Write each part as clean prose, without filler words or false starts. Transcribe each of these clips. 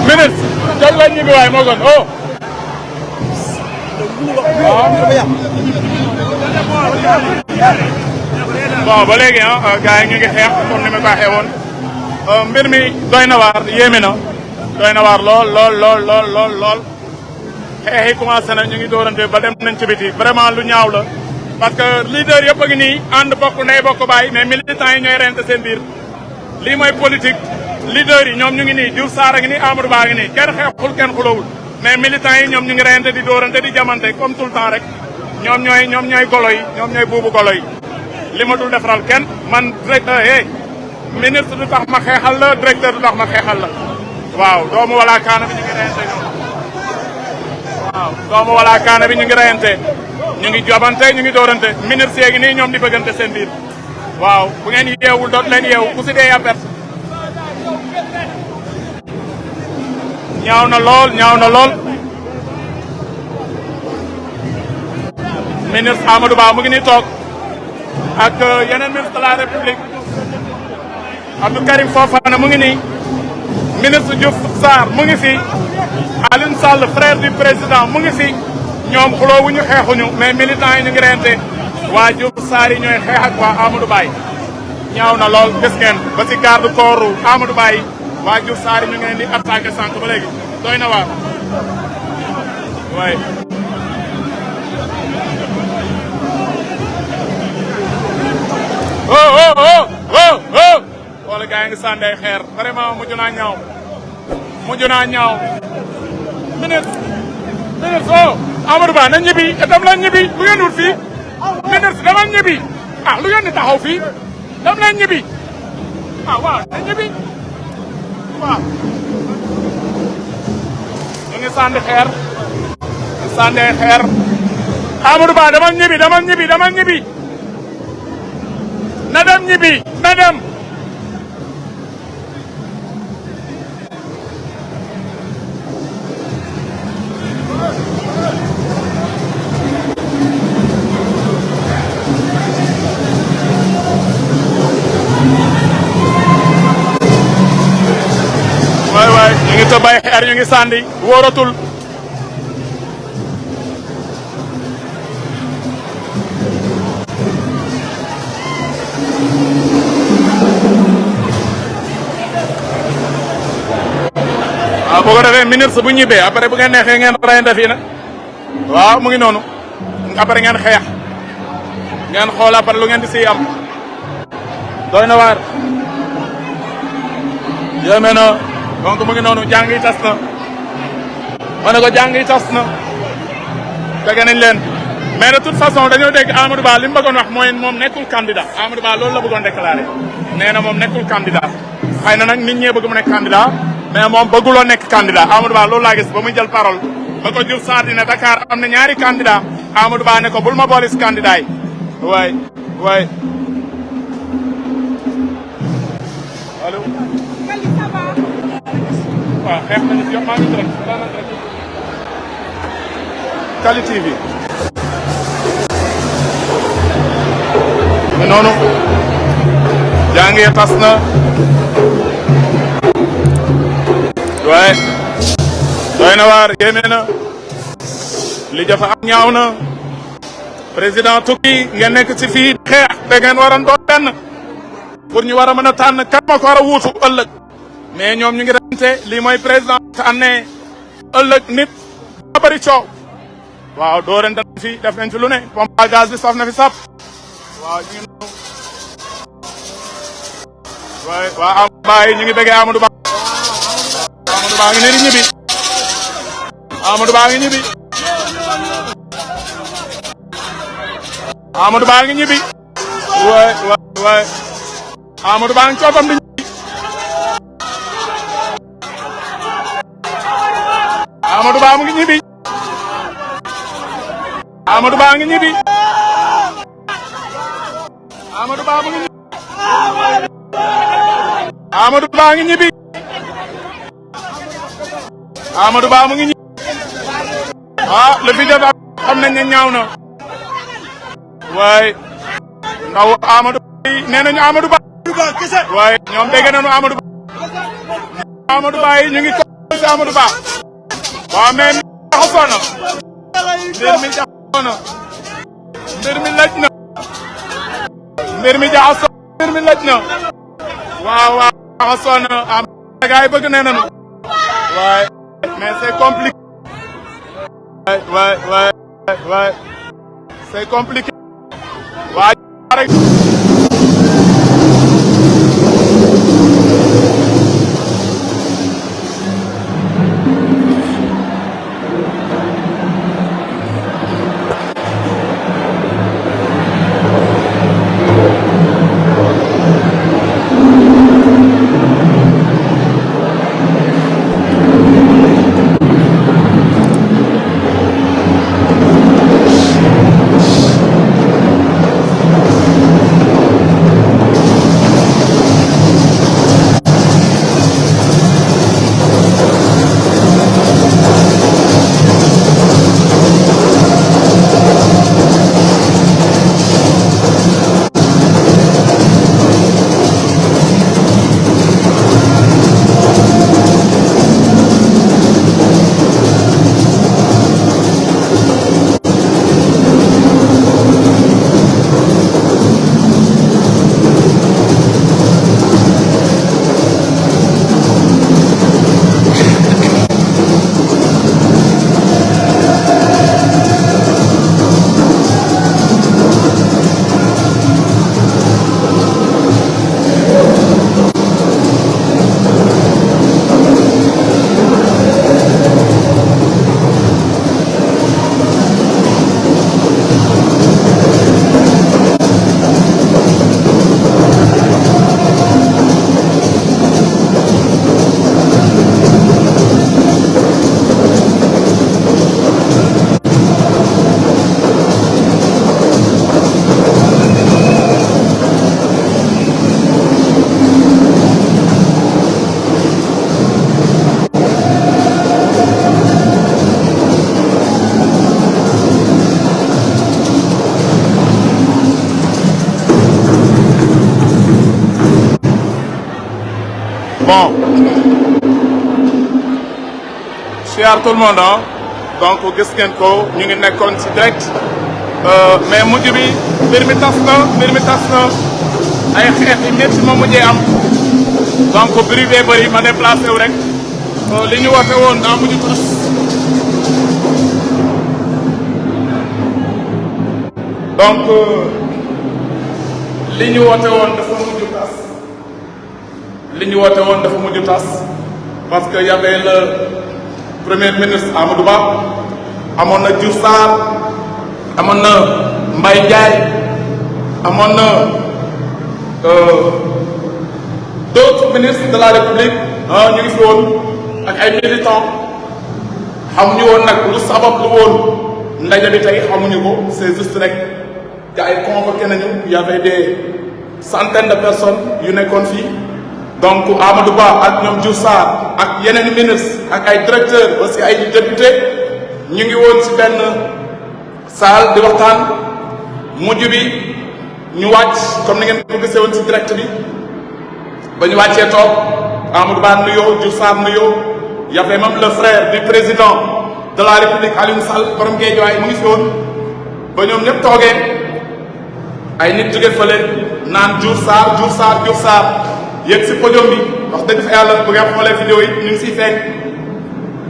Minutes jël lañ ñibbi waay moo gën oh bon ba léegi gars yi ñu ngi xeex comme ni ma ko waxee woon mbir mi doy na waar yéeme na doy na waar lool xeex yi commencé na ñu ngi doorante ba dem nañ ci biti vraiment lu ñaaw la parce que leader yëpp a ngi nii ànd bokk ndey bokk baay mais militants yi ñooy rente seen biir lii mooy politique leader yi ñoom ñu ngi nii Diouf Sarr a ngi nii Amadou Ba a ngi nii kenn xeexul kenn xulawul mais militants yi ñoom ñu ngi reyante di dóorante di jamante comme tout le temps rek ñoom ñooy golo yi ñoom ñooy buubu golo yi li ma dul defaral kenn man directeur ministre du tax ma xeexal la directeur du tax ma xeexal la waaw doomu wala kaana bi ñu ngi reyante ñoom waaw doomu wala kaana bi ñu ngi reyante ñu ngi jobante ñu ngi dóorante ministre yeegi nii ñoom di bëggante seen biir waaw bu ngeen yeewul doot leen yeewu ku si dee yaa perte ñaaw na lool ministre Amadou Ba mu ngi nii toog ak yeneen ministre de la République Abdou Karim Fofana mu ngi nii ministre Diouf Sarr mu ngi fi Alioune Sall frère du président mu ngi fi ñoom xuloowuñu xeexuñu mais militants yi ñu ngi rente waa Diouf Sarr yi ñooy xeex ak waa Amadou Ba yi ñaaw na lool gis ngeen ba si garde corps Amadou Ba yi waa Diouf Sarr yi ñu ngi leen di attaqué sànq ba léegi doy na waar waay wala gaa yi ngi sànni ay xeer vraiment mujj naa ñaaw ministre Amadou Ba na ñibbi itam la ñibbi lu ngeen wut fii ministre dama ñibbi lu ngeen di taxaw fii dam leen ñibbi waaw na ñibbi waaw ñu ngi sànni xeer Amadou Ba dama ñibbi na dem ñibbi na dem waay ñu ngi tëbay xeer ñu ngi sànni wóoratul boo ko defee ministre bu ñibbee après bu ngeen neexee ngeen reyante fii nag waaw mu ngi noonu après ngeen xeex ngeen xool après lu ngeen di siy am doy na waar yéeme na donc mu ngi noonu jàng yi tas na ma ne ko jàng yi tas na dégg nañ leen mais de toute façon dañoo dégg Amadou Ba li mu bëggoon wax mooy moom nekkul candidat Amadou Ba loolu la bëggoon déclaré nee na moom nekkul candidat xëy na nag nit ñee bëgg mu nekk candidat mais moom bëgguloo nekk candidat Amadou Ba loolu laa gis ba muy jël parole ba ko Diouf Sarr ne Dakar am na ñaari candidat Amadou Ba ne ko bul ma boole si candidat yi waay allo waaw xeex nañu si maa ngi direct Kali TV mais noonu jàngee tas na waaye doy na waar yéeme na li jafa am ñaaw na président tukki ngeen nekk ci fii xeex da ngeen waroon doon benn pour ñu war a mën a tànn kan ma ko war a wuutu ëllëg mais ñoom ñu ngi rente lii mooy président tànnee ëllëg nit a bëri coow waaw doorante na fi def nañ fi lu ne pompe à gaz bi saf na fi sap waaw ñu ngi noonu waaw Amadou Ba yi ñu ngi bëggee Amadou Ba Amadou Ba ngi nii di ñibbi Amadou Ba ngi ñibbi Amadou Ba ngi ñibbi waay Amadou Ba ngi coopam di ñibbi Amadou Ba mu ngi ñibbi Amadou Ba ngi ñibbi Amadou Ba mu ngi ñibbi Amadou Ba ngi ñibbi Amadou Ba mu ngi ñibbi ah le vidéo ba xam nañ ne ñaaw na waaye ndaw Amadou Ba nee nañu Amadou Ba waaye ñoom dégg nañu Amadou Ba Amadou Ba yi ñu ngi ko ci Amadou Ba waaw mais jaxasoo na mbir mi jaxasoo na mbir mi laj na mbir mi jaxasoo mbir mi laj na waaw jaxasoo na am gars yi bëgg nee nañu waaye mais c'est compliqué ouais c'est compliqué waa rek bon siyaar tout le monde donc gis ngeen ko ñu ngi nekkoon ci direct mais mujj bi mbir mi tas na ay xeex yi métti ma mujjee am donc bruit bee bëri ma déplacé wu rek li ñu woote woon daa mujj tas donc li ñu woote woon dafa mujj tas parce que y avait le premier ministre Amadou Ba amoon na Diouf Sarr amoon na Mbaye Ndiaye amoon na d'autres ministres de la République ñu ngi fi woon ak ay militants xamuñu woon nag lu sabab lu woon ndaje bi tey xamuñu ko c'est juste rek gars yi convoqué nañu y avait des centaines de personnes yu nekkoon fii donc Amadou Ba ak ñoom Diouf Sarr ak yeneen ministres ak ay directeurs aussi ay députés ñu ngi woon ci benn salle di waxtaan mujj bi ñu wàcc comme ni ngeen ko gisee woon ci direct bi ba ñu wàccee toog Amadou Ba nuyoo Diouf Sarr nuyoo y avait même le frère du président de la République Aliou Sall borom Guédiawaye mu ngi fi woon ba ñoom ñëpp toogee ay nit jóge fële naan Diouf Sarr yéeg si podium bi wax dëgg fa yàlla bu ngeen xoolee vidéo yi ñu ngi siy feeñ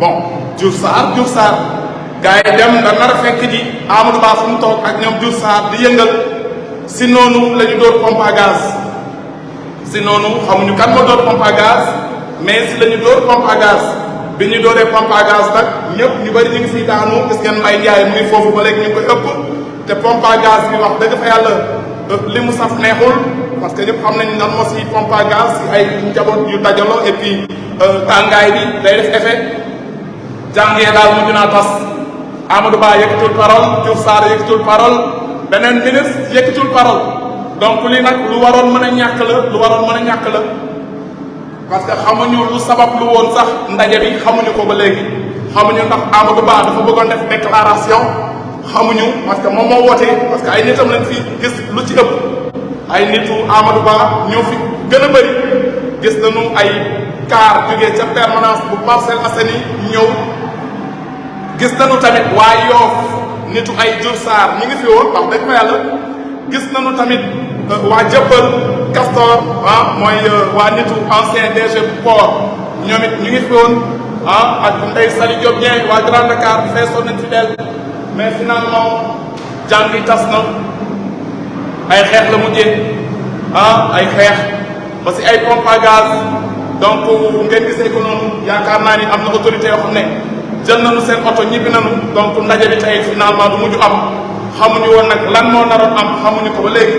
bon Diouf Sarr gars yi dem da nar a fekk ji Amadou Ba fu mu toog ak ñoom Diouf Sarr di yëngal si noonu la ñu dóor pompe à gaz si noonu xamuñu kan moo dóor pompe à gaz mais si la ñu dóor pompe à gaz bi ñu dooree pompe à gaz nag ñëpp ñu bëri ñu ngi fiy daanu gis ngeen Mbaye Ndiaye mu ngi foofu ba léegi ñu ngi koy ëpp te pompe à gaz bi wax dëgg fa yàlla li mu saf neexul parce que ñëpp xam nañ lan moo si pompe à gaz si ay njaboot yu dajaloo et puis tàngaay bi day def effet jàngee daal mujj naa tas Amadou Ba yëkkatul parole Diouf Sarr yëkkatul parole beneen ministre yëkkatul parole donc lii nag lu waroon mën a ñàkk la lu waroon mën a ñàkk la parce que xamuñu lu sabab lu woon sax ndaje bi xamuñu ko ba léegi xamuñu ndax Amadou Ba dafa bëggoon def déclaration xamuñu parce que moom moo wootee parce que ay nitam lañ fi gis lu ci ëpp ay nitu Amadou Ba ñoo fi gën a bëri gis nañu ay car jógee ca permanence bu Parcelles Assainies ñëw gis nañu tamit waa Yoff nitu ay Diouf Sarr ñu ngi fi woon wax dëgg fa yàlla gis nañu tamit waa Jëppal Castor mooy waa nitu ancien DG bu port ñoom it ñu ngi fi woon ak Ndeye Saly Diop Dieng waa Grand Dakar feesoon nañ fi del mais finalement jàng yi tas na ay xeex la mujjee ay xeex ba si ay pompe à gaz donc ngeen gisee ko noonu yaakaar naa ni am na autorité yoo xam ne jël nañu seen oto ñibbi nañu donc ndaje bi tey finalement du mujj am xamuñu woon nag lan moo naroon am xamuñu ko ba léegi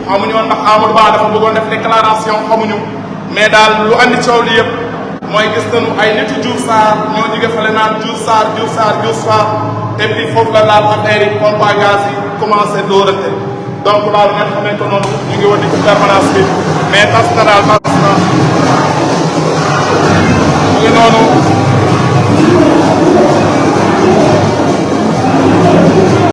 xamuñu woon ndax Amadou Ba dafa bëggoon def déclaration xamuñu mais daal lu andi coow li yëpp mooy gis nañu ay nitu Diouf Sarr ñoo jóge fale naan Diouf Sarr Diouf Sarr Diouf Sarr et puis foofu la laal affaire yi pompe à gaz yi commencé dóorante donc daal ngeen xamee ko noonu ñu ngi woon ci permanence bi mais tas na daal tas na mu ngi noonu